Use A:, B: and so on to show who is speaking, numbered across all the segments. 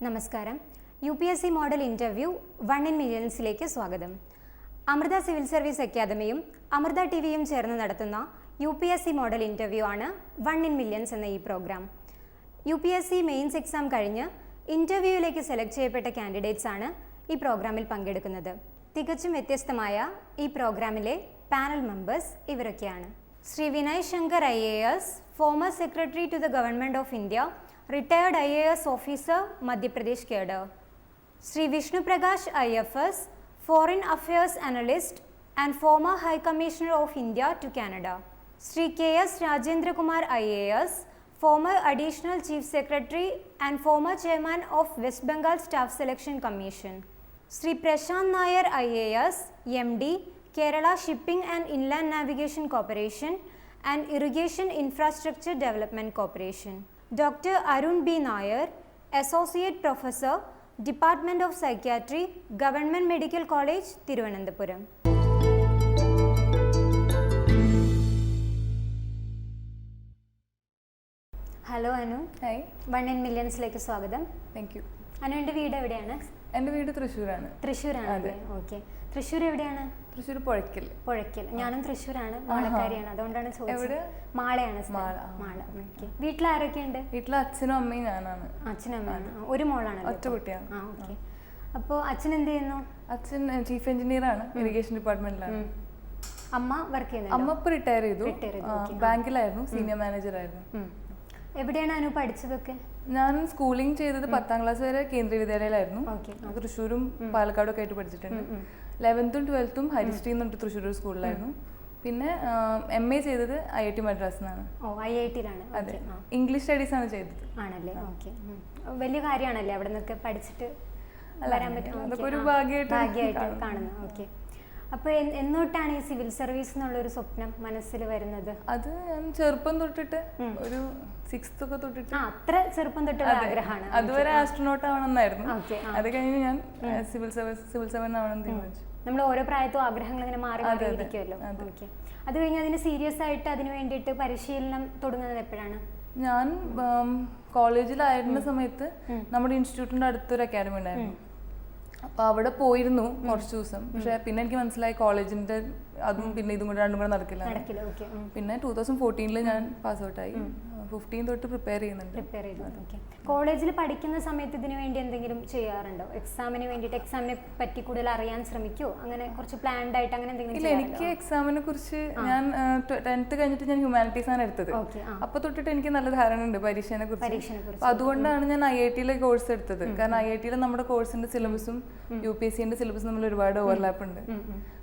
A: നമസ്കാരം. UPSC model interview 1 in Millionsലേക്ക് സ്വാഗതം. Amrita civil service അക്കാദമിയും Amrita ടിവിയും ചേർന്ന് നടത്തുന്ന UPSC മോഡൽ ഇൻ്റർവ്യൂ ആണ് 1 in Millions എന്ന ഈ പ്രോഗ്രാം. UPSC മെയിൻസ് എക്സാം കഴിഞ്ഞ് ഇൻ്റർവ്യൂവിലേക്ക് സെലക്ട് ചെയ്യപ്പെട്ട കാൻഡിഡേറ്റ്സ് ആണ് ഈ പ്രോഗ്രാമിൽ പങ്കെടുക്കുന്നത്. തികച്ചും വ്യത്യസ്തമായ ഈ പ്രോഗ്രാമിലെ പാനൽ മെമ്പേഴ്സ് ഇവരൊക്കെയാണ്. Shri Vinay Shankar IAS, former secretary to the government of India, retired IAS officer, Madhya Pradesh cadre. Sri Vishnu Prakash IFS, foreign affairs analyst and former High Commissioner of India to Canada. Sri KS Rajendra Kumar IAS, former additional chief secretary and former chairman of West Bengal Staff Selection Commission. Sri Prashant Nair IAS, MD, Kerala Shipping and Inland Navigation Corporation and Irrigation Infrastructure Development Corporation. Dr. Arun B. Nair, Associate Professor, Department of Psychiatry, Government Medical College, Thiruvananthapuram. Hello Anu.
B: Hi.
A: 1 in Millionsലേക്ക് സ്വാഗതം.
B: Thank you.
A: അനുവിൻ്റെ വീട് എവിടെയാണ്?
B: എൻ്റെ വീട് തൃശ്ശൂരാണ്.
A: തൃശ്ശൂരാണ്. Okay. Thrissur എവിടെയാണ്?
B: തൃശ്ശൂർ പുഴയ്ക്കൽ.
A: പുഴയ്ക്കൽ. ഞാനും തൃശ്ശൂരാണ്, മാളക്കാരിയാണ്. അതുകൊണ്ടാണ് ചോദിച്ചത്. മാളയാണ്. മാള. ഓക്കെ. വീട്ടിൽ ആരൊക്കെയുണ്ട്?
B: വീട്ടിൽ അച്ഛനും അമ്മയും ഞാനാണ്.
A: അച്ഛനും അമ്മയാണ്. ഒരു മോളാണ്.
B: ഒറ്റ കുട്ടിയാണ്.
A: ഓക്കെ. അപ്പോൾ അച്ഛൻ എന്ത് ചെയ്യുന്നു?
B: അച്ഛൻ ചീഫ് എഞ്ചിനീയർ ആണ്, ഇറിഗേഷൻ ഡിപ്പാർട്ട്മെന്റിലാണ്.
A: അമ്മ വർക്ക് ചെയ്യുന്നത്?
B: അമ്മ ഇപ്പോൾ റിട്ടയർ ചെയ്തു. ബാങ്കിലായിരുന്നു, സീനിയർ മാനേജർ ആയിരുന്നു.
A: എവിടെയാണ് അനു പഠിച്ചതൊക്കെ?
B: ഞാൻ സ്കൂളിംഗ് ചെയ്തത് 10ാം ക്ലാസ് വരെ കേന്ദ്രീയ വിദ്യാലയയിലായിരുന്നു. തൃശ്ശൂരും പാലക്കാടും ഒക്കെ ആയിട്ട് പഠിച്ചിട്ടുണ്ട്. 11th ഉം 12th ഉം ഹരിശ്രീ എന്ന് പറഞ്ഞിട്ട് തൃശ്ശൂർ സ്കൂളിലായിരുന്നു. പിന്നെ MA ചെയ്തത് IIT മദ്രാസിനാണ്.
A: IIT-ലാണ്.
B: അതെ, ഇംഗ്ലീഷ് സ്റ്റഡീസ് ആണ് ചെയ്തത്.
A: ആണല്ലേ? ഓക്കെ. വലിയ കാര്യമാണല്ലേ അവിടെ നിന്നൊക്കെ പഠിച്ചിട്ട് വരാൻ പറ്റും.
B: അതൊക്കെ ഒരു ഭാഗ്യമായിട്ട്
A: കാണുന്നു. ഓക്കെ. അപ്പോൾ എന്നോട്ടാണ് ഈ സിവിൽ സർവീസ് എന്നുള്ളൊരു സ്വപ്നം മനസ്സിൽ വരുന്നത്?
B: അത് ഞാൻ ചെറുപ്പം തൊട്ടിട്ട് ഒരു 6th ഒക്കെ തൊട്ടിട്ട്.
A: അത്ര ചെറുപ്പം തൊട്ടുള്ള ആഗ്രഹമാണ്?
B: അതുവരെ ആസ്ട്രോനോട്ട് ആവണമെന്നായിരുന്നു. അത് കഴിഞ്ഞ് ഞാൻ സിവിൽ സർവൻ ആവണമെന്ന് തീരുമാനിച്ചു.
A: നമ്മൾ ഓരോ പ്രായത്തും ആഗ്രഹങ്ങൾ ഇങ്ങനെ മാറി മാറിയിരിക്കുമല്ലോ. ഓക്കെ. അത് കഴിഞ്ഞ് അതിന് സീരിയസ് ആയിട്ട് അതിന് വേണ്ടിയിട്ട് പരിശീലനം തുടങ്ങുന്നത് എപ്പോഴാണ്?
B: ഞാൻ കോളേജിലായിരുന്ന സമയത്ത് നമ്മുടെ ഇൻസ്റ്റിറ്റ്യൂട്ടിൻ്റെ അടുത്തൊരു അക്കാദമി ഉണ്ടായിരുന്നു. അപ്പോൾ അവിടെ പോയിരുന്നു കുറച്ച് ദിവസം. പക്ഷെ പിന്നെ എനിക്ക് മനസ്സിലായി കോളേജിന്റെ അതും പിന്നെ ഇതും കൂടെ രണ്ടും കൂടെ നടക്കില്ല. പിന്നെ 2014 ഞാൻ പാസ് ഔട്ടായി. 15 തൊട്ട് പ്രിപ്പയർ ചെയ്യുന്നുണ്ട്.
A: കോളേജിൽ പഠിക്കുന്ന സമയത്ത് ഇതിനു വേണ്ടി എന്തെങ്കിലും ചെയ്യാറുണ്ടോ? എക്സാമിന് വേണ്ടിയിട്ട് എക്സാമിനെ പറ്റി കൂടുതൽ അറിയാൻ ശ്രമിക്കുമോ? അങ്ങനെ കുറച്ച് പ്ലാൻഡ് ആയിട്ട് അങ്ങനെ എന്തെങ്കിലും?
B: ഇല്ല, എനിക്ക് എക്സാമിനെ കുറിച്ച് ഞാൻ 10th കഴിഞ്ഞിട്ട് ഞാൻ ഹ്യൂമാനിറ്റീസ് ആണ് എടുത്തത്. അപ്പൊ തൊട്ടിട്ട് എനിക്ക് നല്ല ധാരണ ഉണ്ട് പരീക്ഷയെ കുറിച്ച്. അതുകൊണ്ടാണ് ഞാൻ IIT-ലെ കോഴ്സ് എടുത്തത്. കാരണം IIT-ലെ നമ്മുടെ കോഴ്സിന്റെ സിലബസും UPSC-ന്റെ സിലബസും തമ്മിൽ ഒരുപാട് ഓവർലാപ്പ് ഉണ്ട്.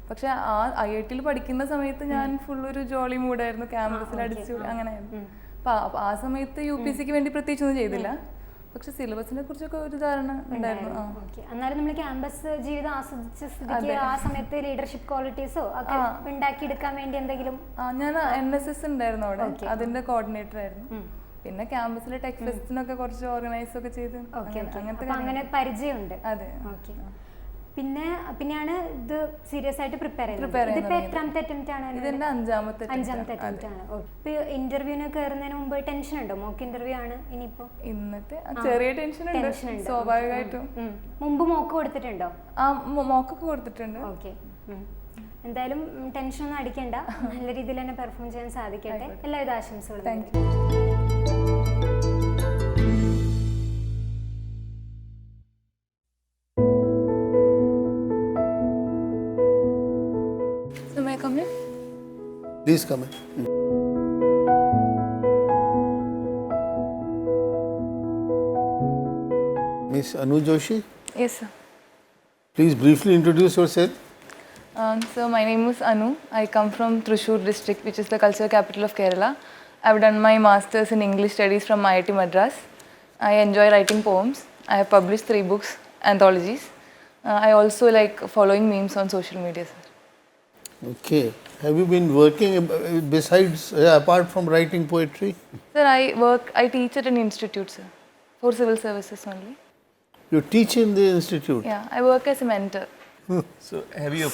B: പക്ഷെ ആ IIT-ൽ പഠിക്കുന്ന സമയത്ത് ഞാൻ ഫുൾ ഒരു ജോളി മൂഡായിരുന്നു, ക്യാമ്പസിൽ അടിച്ചു അങ്ങനെയായിരുന്നു. അപ്പൊ ആ സമയത്ത് UPSC-ക്ക് വേണ്ടി പ്രത്യേകിച്ചൊന്നും ചെയ്തില്ല. പക്ഷെ സിലബസിനെ കുറിച്ചൊക്കെ ഒരു ധാരണ ഉണ്ടായിരുന്നു.
A: എന്നാലും നമ്മൾ ക്യാമ്പസ് ജീവിതം ആസ്വദിച്ച സ്ഥിതിക്ക് ആ സമയത്ത് ലീഡർഷിപ്പ് ക്വാളിറ്റീസോ ഒക്കെ ഉണ്ടാക്കിയെടുക്കാൻ വേണ്ടി എന്തെങ്കിലും?
B: ഞാൻ NSS ഉണ്ടായിരുന്നു അവിടെ, അതിന്റെ കോർഡിനേറ്റർ ആയിരുന്നു. പിന്നെ ക്യാമ്പസിലെ ടെക് ഫെസ്റ്റിനൊക്കെ കുറച്ച് ഓർഗനൈസ് ഒക്കെ ചെയ്ത്
A: അങ്ങനെ പരിചയമുണ്ട്.
B: അതെ.
A: ഓക്കെ. പിന്നെയാണ് ഇത് സീരിയസ് ആയിട്ട് പ്രിപ്പയർ ചെയ്യുന്നത്. ഇതിപ്പോ എത്രാമത്തെ അറ്റംപ്റ്റ് ആണ്?
B: ഇതിന്റെ 5ാമത്തെ
A: അറ്റംപ്റ്റ് ആണ്. ഇപ്പൊ ഇന്റർവ്യൂവിന് കയറുന്നതിന് മുമ്പ് ടെൻഷൻ ഉണ്ടോ? മോക്ക് ഇന്റർവ്യൂ ആണ് ഇനിയിപ്പോ.
B: ഇന്നത്തെ ചെറിയ ടെൻഷൻ ഉണ്ട് സ്വാഭാവികമായിട്ടും.
A: മുമ്പ് മോക്ക് കൊടുത്തിട്ടുണ്ടോ?
B: മോക്കൊക്കെ കൊടുത്തിട്ടുണ്ട്.
A: ഓക്കെ. എന്തായാലും ടെൻഷൻ ഒന്നും അടിക്കണ്ട, നല്ല രീതിയിൽ തന്നെ പെർഫോം ചെയ്യാൻ സാധിക്കട്ടെ. എല്ലാവിധ ആശംസകളും.
B: Thank you.
C: Please come in. Miss Anu Joshi?
B: Yes, sir.
C: Please briefly introduce yourself.
B: So my name is Anu. I come from Thrissur district, which is the cultural capital of Kerala. I've done my masters in English studies from IIT Madras. I enjoy writing poems. I have published 3 books, anthologies. I also like following memes on social media, sir.
C: Okay. Have you been working besides, apart from writing poetry?
B: Sir, I teach at an institute, sir, for civil services only.
C: You teach in the institute?
B: Yeah, I work as a mentor.
D: So, have you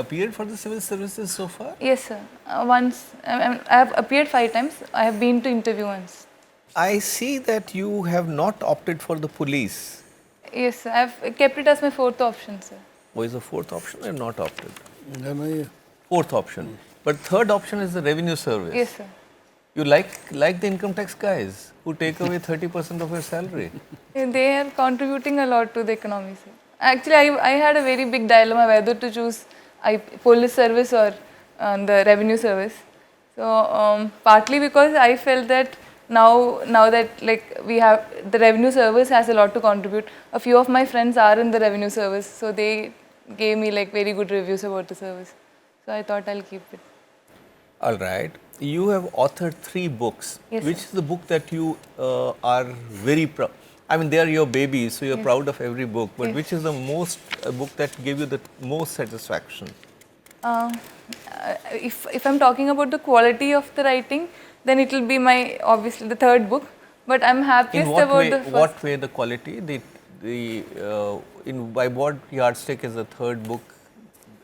D: appeared for the civil services so far?
B: Yes, sir. Once. I have appeared 5 times. I have been to interview once.
D: I see that you have not opted for the police.
B: Yes, sir. I've kept it as my fourth option, sir.
D: What is the fourth option? I have not opted.
C: No.
D: Fourth option. But third option is the revenue service.
B: Yes, sir.
D: You like the income tax guys who take away 30% of your salary.
B: They are contributing a lot to the economy, sir. Actually, I had a very big dilemma whether to choose police service or the revenue service. So partly because I felt that now that like we have the revenue service has a lot to contribute. A few of my friends are in the revenue service, so they gave me like very good reviews about the service. So I thought I'll keep it.
D: All right. You have authored 3 books.
B: Yes,
D: Which
B: sir.
D: is the book that you are very proud? I mean, they are your babies, so you're proud of every book. But which is the most book that gave you the most satisfaction?
B: If I'm talking about the quality of the writing, then it will be my obviously the third book. But I'm happiest
D: In what
B: about
D: way?
B: the first.
D: What way the quality? By what yardstick is the third book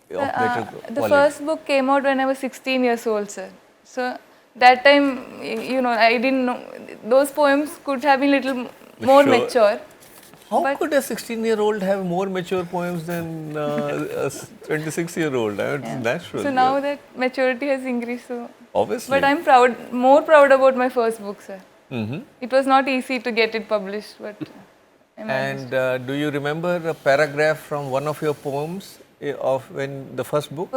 D: of better quality?
B: The first book came out when I was 16 years old, sir. So that time, I didn't know those poems could have been little more
D: Sure.
B: mature.
D: How could a 16-year-old have more mature poems than a 26-year-old? It's natural.
B: So now that maturity has increased, so.
D: Obviously.
B: But I'm more proud about my first book, sir.
D: Mm-hmm.
B: It was not easy to get it published, but. I managed.
D: And do you remember a paragraph from one of your poems of when the first book?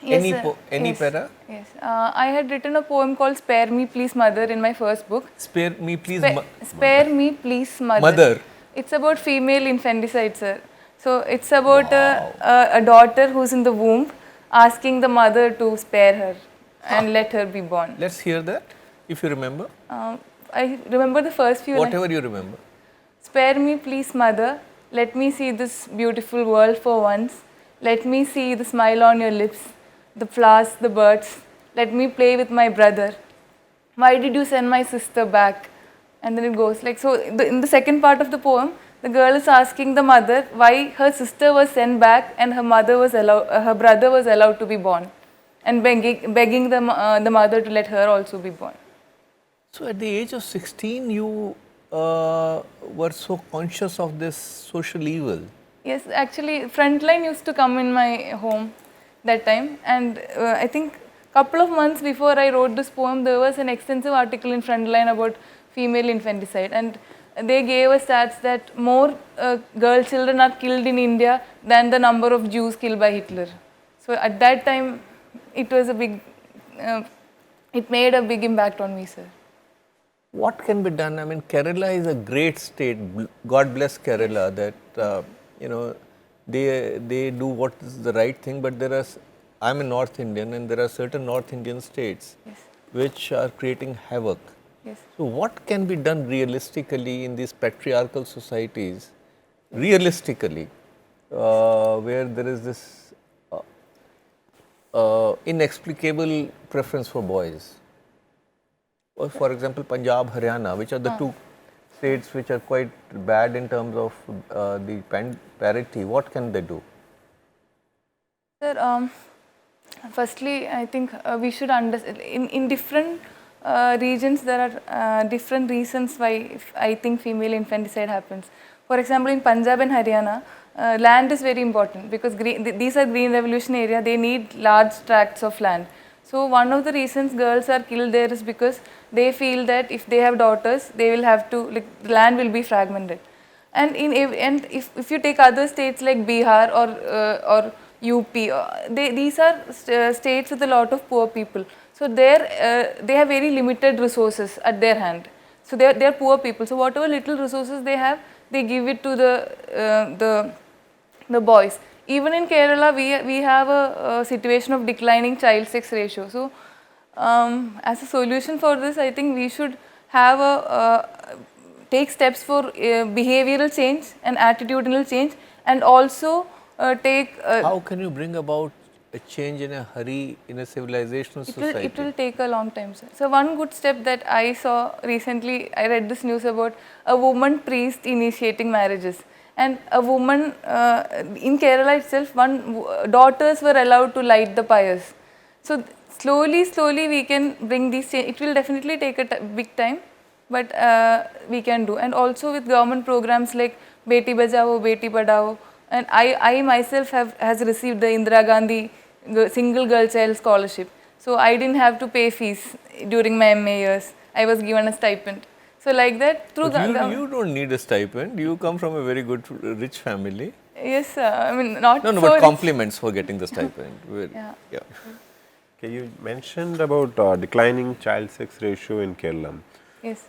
B: Yes, sir.
D: Any
B: Yes.
D: para?
B: Yes. I had written a poem called "Spare Me, Please, Mother" in my first book.
D: Spare me, please.
B: Spare me, please, mother.
D: Mother.
B: It's about female infanticide, sir. So it's about a daughter who's in the womb asking the mother to spare her and let her be born.
D: Let's hear that, if you remember.
B: I remember the first few lines.
D: Whatever you remember.
B: Spare me, please, mother. Let me see this beautiful world for once. Let me see the smile on your lips, the flowers, the birds. Let me play with my brother. Why did you send my sister back? And then it goes like so. In the second part of the poem, the girl is asking the mother why her sister was sent back and her brother was allowed to be born, and begging the mother to let her also be born.
D: So at the age of 16, you were so conscious of this social evil.
B: Yes, actually, Frontline used to come in my home that time, and I think couple of months before I wrote this poem, there was an extensive article in Frontline about female infanticide, and they gave us stats that more girl children are killed in India than the number of Jews killed by Hitler. So at that time, it was a big, it made a big impact on me, sir.
D: What can be done? I mean, Kerala is a great state. God bless Kerala that, they do what is the right thing, but I'm a North Indian and there are certain North Indian states which are creating havoc.
B: Yes.
D: So what can be done realistically in these patriarchal societies, realistically, where there is this inexplicable preference for boys? Or for example, Punjab, Haryana, which are the two states which are quite bad in terms of the parity. What can they do?
B: Sir, firstly, I think we should understand, in different regions there are different reasons why I think female infanticide happens. For example, in Punjab and Haryana, land is very important because these are green revolution area, they need large tracts of land. So one of the reasons girls are killed there is because they feel that if they have daughters, they will have to, the land will be fragmented. And if you take other states like Bihar or UP, these are states with a lot of poor people. So there they have very limited resources at their hand. So they are poor people. So whatever little resources they have, they give it to the boys. Even in Kerala, we have a situation of declining child sex ratio. So as a solution for this, I think we should have take steps for behavioral change and attitudinal change, and also take.
D: How can you bring about a change in a hurry in a civilizational society?
B: It will take a long time, sir. So one good step that I saw recently, I read this news about a woman priest initiating marriages. And a woman, in Kerala itself, daughters were allowed to light the pyres. So slowly we can bring these change. It will definitely take a big time, but we can do. And also with government programs like Beti Bachao, Beti Padhao, and I myself has received the Indira Gandhi single girl child scholarship. So I didn't have to pay fees during my MA years. I was given a stipend. So like that through
D: But you don't need a stipend. You come from a very good, rich family.
B: Yes, sir. I mean not
D: No,
B: so
D: but
B: rich.
D: compliments for getting the stipend. Yeah.
E: Okay, you mentioned about declining child sex ratio in Kerala.
B: Yes.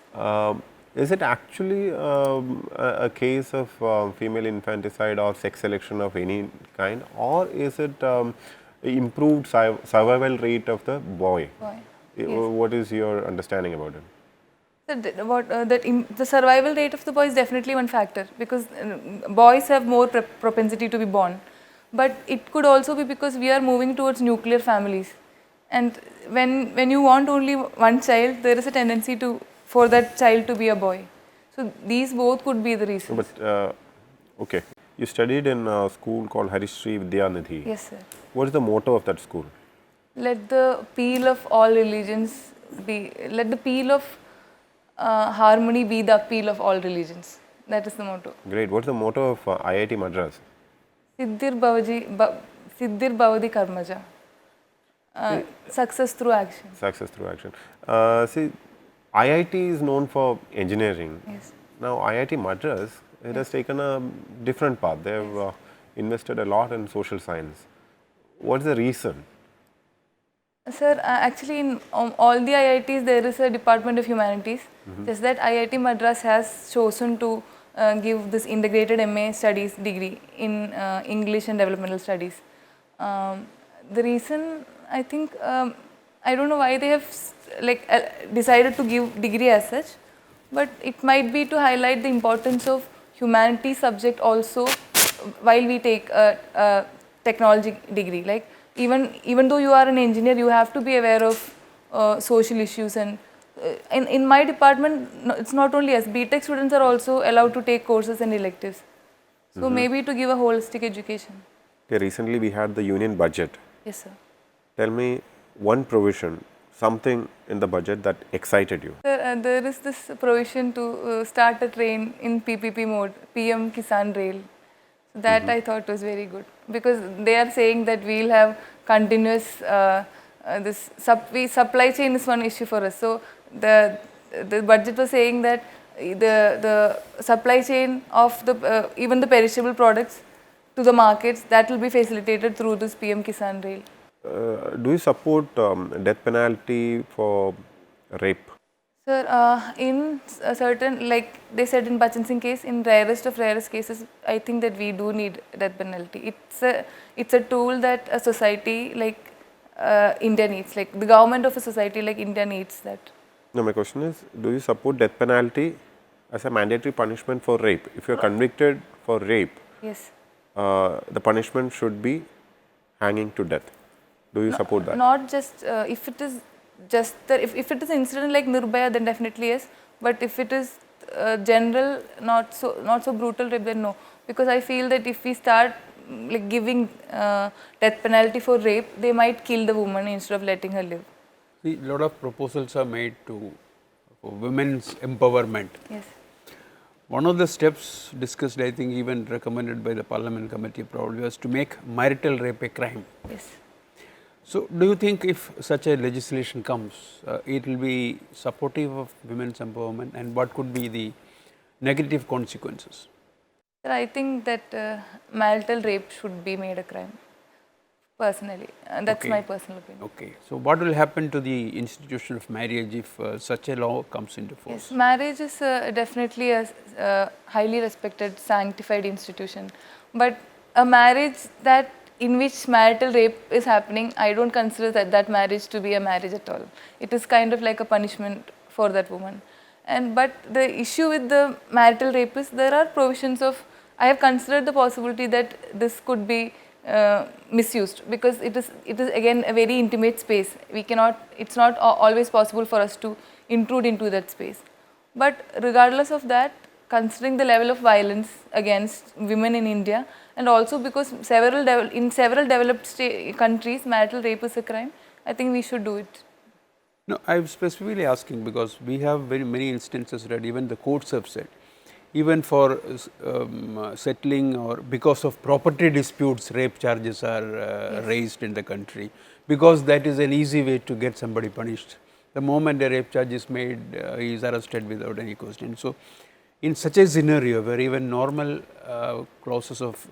E: Is it actually a case of female infanticide or sex selection of any kind, or is it improved survival rate of the boy? What is your understanding about it?
B: The survival rate of the boy is definitely one factor, because boys have more propensity to be born. But it could also be because we are moving towards nuclear families. And when you want only one child, there is a tendency for that child to be a boy. So these both could be the reasons.
E: But okay, you studied in a school called Harishri Vidyanidhi.
B: Yes, sir.
E: What is the motto of that school?
B: Let the peel of all religions be, let the peel of harmony be the appeal of all religions. That is the motto.
E: Great. What's the motto of IIT Madras?
B: Siddhir Bhavati Karmaja. Success through action.
E: Success through action. See, IIT is known for engineering.
B: Yes.
E: Now, IIT Madras, it has taken a different path. They have invested a lot in social science. What is the reason?
B: Sir, actually in all the IITs there is a Department of Humanities. Just that IIT Madras has chosen to give this integrated MA studies degree in English and developmental studies. The reason, I think, I don't know why they have decided to give degree as such, but it might be to highlight the importance of humanities subject also while we take a technology degree. Like even though you are an engineer, you have to be aware of social issues. And in my department, it's not only us, BTech students are also allowed to take courses and electives. So maybe to give a holistic education.
E: Okay, recently we had the union budget.
B: Yes, sir.
E: Tell me one provision, something in the budget that excited you.
B: Sir, there is this provision to start a train in PPP mode, PM Kisan Rail. That I thought was very good, because they are saying that we will have continuous supply chain is one issue for us. So the budget was saying that the supply chain of the even the perishable products to the markets, that will be facilitated through this PM Kisan Rail.
E: Do you support death penalty for rape?
B: Sir, in a certain, like they said in Bachchan Singh case, in rarest of rarest cases, I think that we do need death penalty. It's a tool that a society like India needs, like the government of a society like India needs that.
E: No, my question is, do you support death penalty as a mandatory punishment for rape? If you are convicted for rape,
B: yes,
E: the punishment should be hanging to death. Do you support that?
B: Not just if it is just that if it is an incident like Nirbhaya, then definitely yes. But if it is general, not so brutal rape, then no. Because I feel that if we start like giving death penalty for rape, they might kill the woman instead of letting her live.
F: See, a lot of proposals are made for women's empowerment.
B: Yes.
F: One of the steps discussed, I think even recommended by the Parliament Committee probably, was to make marital rape a crime.
B: Yes.
F: So, do you think if such a legislation comes, it will be supportive of women's empowerment, and what could be the negative consequences?
B: Sir, I think that marital rape should be made a crime, personally. That's my personal opinion.
F: Okay. So, what will happen to the institution of marriage if such a law comes into force?
B: Yes, marriage is definitely a highly respected, sanctified institution. But a marriage in which marital rape is happening, I don't consider that marriage to be a marriage at all. It is kind of like a punishment for that woman. But the issue with the marital rape is there are provisions of, I have considered the possibility that this could be misused, because it is again a very intimate space. It's not always possible for us to intrude into that space. But regardless of that, considering the level of violence against women in India, and also because in several developed countries marital rape is a crime, I think we should do it.
F: No, I am specifically asking because we have very many instances that even the courts have said, even for settling or because of property disputes, rape charges are raised in the country, because that is an easy way to get somebody punished. The moment a rape charge is made, he is arrested without any question. So, in such a scenario where even normal clauses of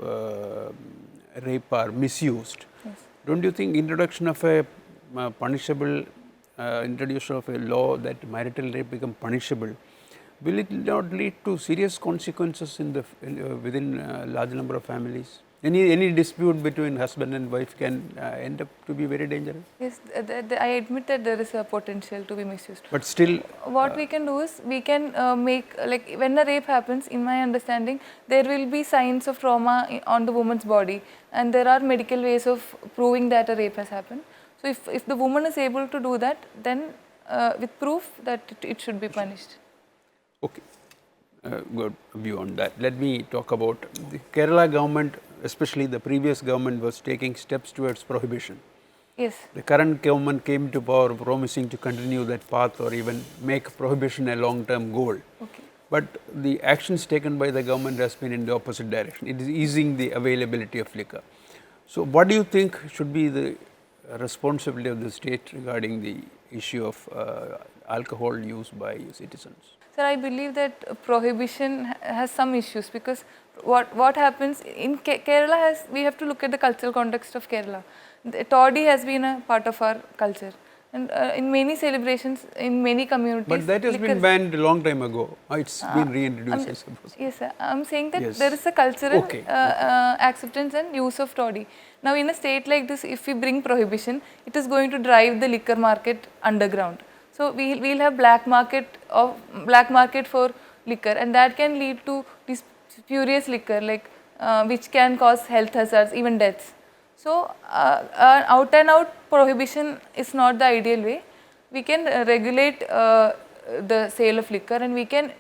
F: rape are misused, don't you think introduction of a punishable, introduction of a law that marital rape become punishable, will it not lead to serious consequences in the within a large number of families? Any dispute between husband and wife can end up to be very dangerous.
B: Yes, I admit that there is a potential to be misused.
F: But still,
B: what we can do is we can make, like when a rape happens, in my understanding, there will be signs of trauma on the woman's body, and there are medical ways of proving that a rape has happened. So if the woman is able to do that, then with proof that it should be punished.
F: okay, good view on that. Let me talk about the Kerala government, especially the previous government was taking steps towards prohibition.
B: Yes.
F: The current government came to power promising to continue that path or even make prohibition a long-term goal.
B: Okay.
F: But the actions taken by the government has been in the opposite direction. It is easing the availability of liquor. So what do you think should be the responsibility of the state regarding the issue of alcohol use by citizens?
B: Sir, I believe that prohibition has some issues, because what happens in Kerala we have to look at the cultural context of Kerala. The toddy has been a part of our culture, and in many celebrations, in many communities.
F: But that has been banned a long time ago. It's been reintroduced, I suppose.
B: Yes, sir. I'm saying that there is a cultural acceptance and use of toddy. Now, in a state like this, if we bring prohibition, it is going to drive the liquor market underground. So we'll have black market for liquor, and that can lead to this spurious liquor, like which can cause health hazards, even deaths. So out and out prohibition is not the ideal way. We can regulate the sale of liquor, and we can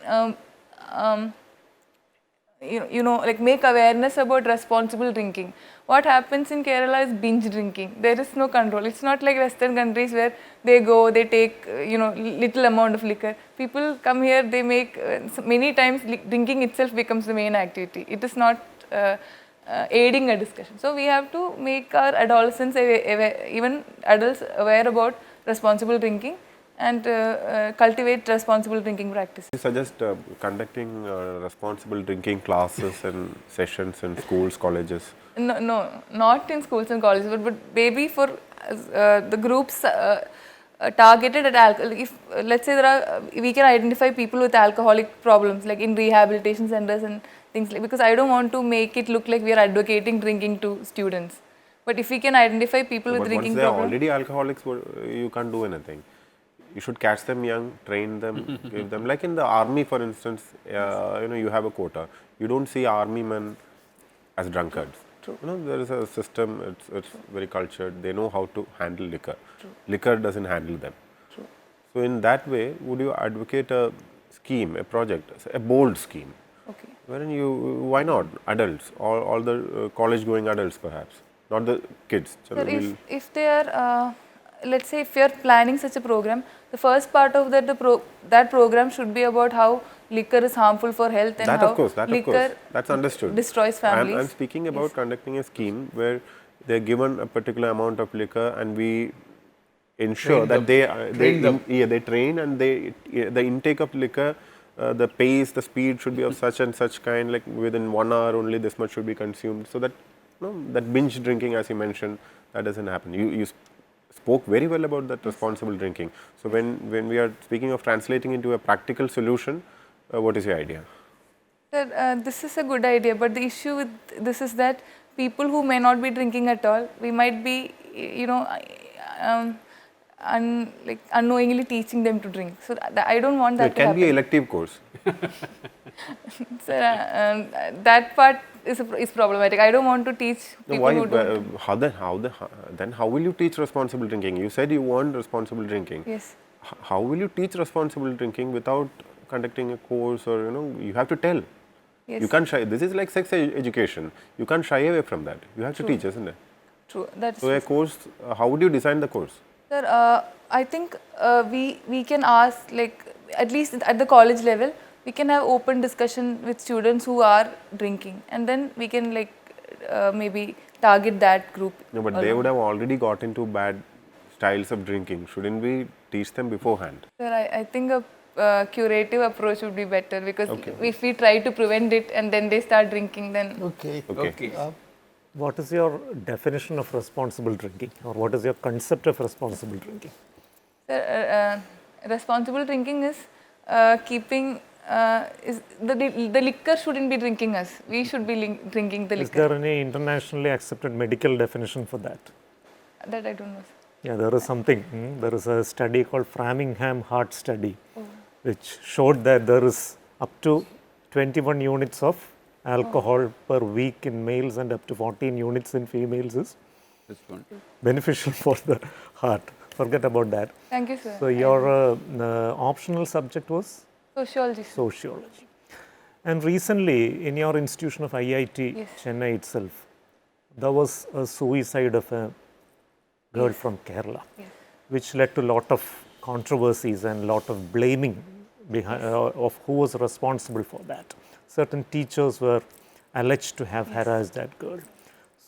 B: like make awareness about responsible drinking. What happens in Kerala is binge drinking. There is no control. It's not like Western countries where they take little amount of liquor. People come here, they make many times drinking itself becomes the main activity. It is not aiding a discussion. So we have to make our adolescents, even adults, aware about responsible drinking and cultivate responsible drinking practices.
E: You suggest conducting responsible drinking classes and sessions in schools, colleges?
B: No, not in schools and colleges, but maybe for the groups targeted at alcohol. If let's say we can identify people with alcoholic problems, like in rehabilitation centers and things like, because I don't want to make it look like we are advocating drinking to students. But if we can identify people with drinking problems,
E: once they are already alcoholics, you can't do anything. You should catch them young, train them, give them. Like in the army, for instance, you have a quota. You don't see army men as drunkards. True. There is a system. It's very cultured. They know how to handle liquor. True. Liquor doesn't handle them. True. So in that way, would you advocate a scheme, a project, a bold scheme?
B: Okay.
E: Wherein why not adults, all the college-going adults, perhaps, not the kids. So
B: sir, if they are, let's say, if you are planning such a program, the first part of that program should be about how liquor is harmful for health and how liquor
E: that's understood.
B: Destroys families.
E: I'm speaking about conducting a scheme where they are given a particular amount of liquor, and we ensure that they train, and the intake of liquor, the pace, the speed should be of such and such kind, like within 1 hour only this much should be consumed, so that that binge drinking, as you mentioned, that doesn't happen. You spoke very well about that responsible drinking. So when we are speaking of translating into a practical solution, what is your idea?
B: Sir, this is a good idea, but the issue with this is that people who may not be drinking at all, we might be, unknowingly teaching them to drink. So I don't want that to happen.
E: It can be an elective course.
B: Sir, that part is problematic. I don't want to teach people who don't.
E: How will you teach responsible drinking? You said you want responsible drinking.
B: Yes.
E: How will you teach responsible drinking without conducting a course, or you have to tell?
B: Yes.
E: You can't shy. This is like sex education. You can't shy away from that. You have to teach, isn't it?
B: True. That's
E: so a course. How would you design the course?
B: Sir, I think we can ask, like, at least at the college level, we can have open discussion with students who are drinking, and then we can like maybe target that group.
E: No, but they would have already got into bad styles of drinking. Shouldn't we teach them beforehand?
B: Sir, I think a curative approach would be better, because if we try to prevent it and then they start drinking, then
E: Okay.
G: What is your definition of responsible drinking, or what is your concept of responsible drinking?
B: Sir, responsible drinking is keeping is the liquor shouldn't be drinking us. We should be drinking the liquor.
G: Is there any internationally accepted medical definition for that?
B: That I don't know, sir.
G: Yeah, there is something. There is a study called Framingham Heart Study, which showed that there is up to 21 units of alcohol per week in males and up to 14 units in females is beneficial for the heart. Forget about that.
B: Thank you, sir.
G: So your optional subject was?
B: Sociology, sir.
G: Sociology. And recently in your institution of IIT Chennai itself, there was a suicide of a girl from Kerala, which led to a lot of controversies and lot of blaming behind, of who was responsible for that. Certain teachers were alleged to have harassed that girl.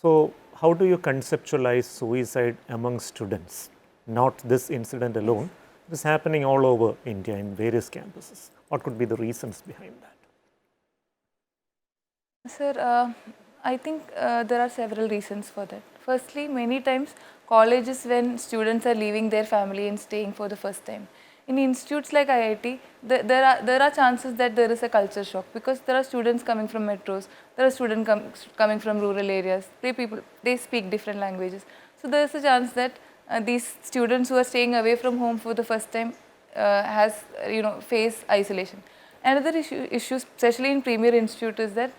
G: So how do you conceptualize suicide among students? Not this incident alone. It is happening all over India in various campuses. What could be the reasons behind that?
B: Sir, I think there are several reasons for that. Firstly, many times colleges, when students are leaving their family and staying for the first time. In institutes like IIT, there are chances that there is a culture shock, because there are students coming from metros, there are students coming from rural areas. They speak different languages. So there is a chance that these students who are staying away from home for the first time face isolation. Another issue, especially in Premier Institute, is that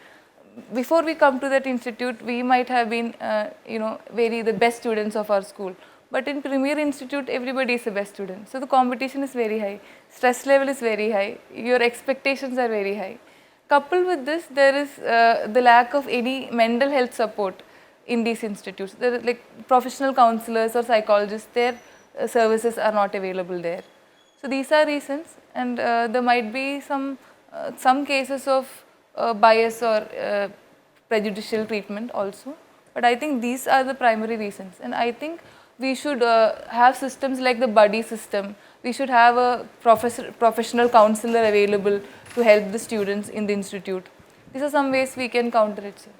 B: before we come to that institute, we might have been, the best students of our school. But in Premier Institute, everybody is the best student. So the competition is very high, stress level is very high, your expectations are very high. Coupled with this, there is the lack of any mental health support in these institutes. There are like professional counselors or psychologists, their services are not available there. So these are reasons, and there might be some cases of bias or prejudicial treatment also. But I think these are the primary reasons, and I think we should have systems like the buddy system. We should have a professional counselor available to help the students in the institute. These are some ways we can counter it, sir.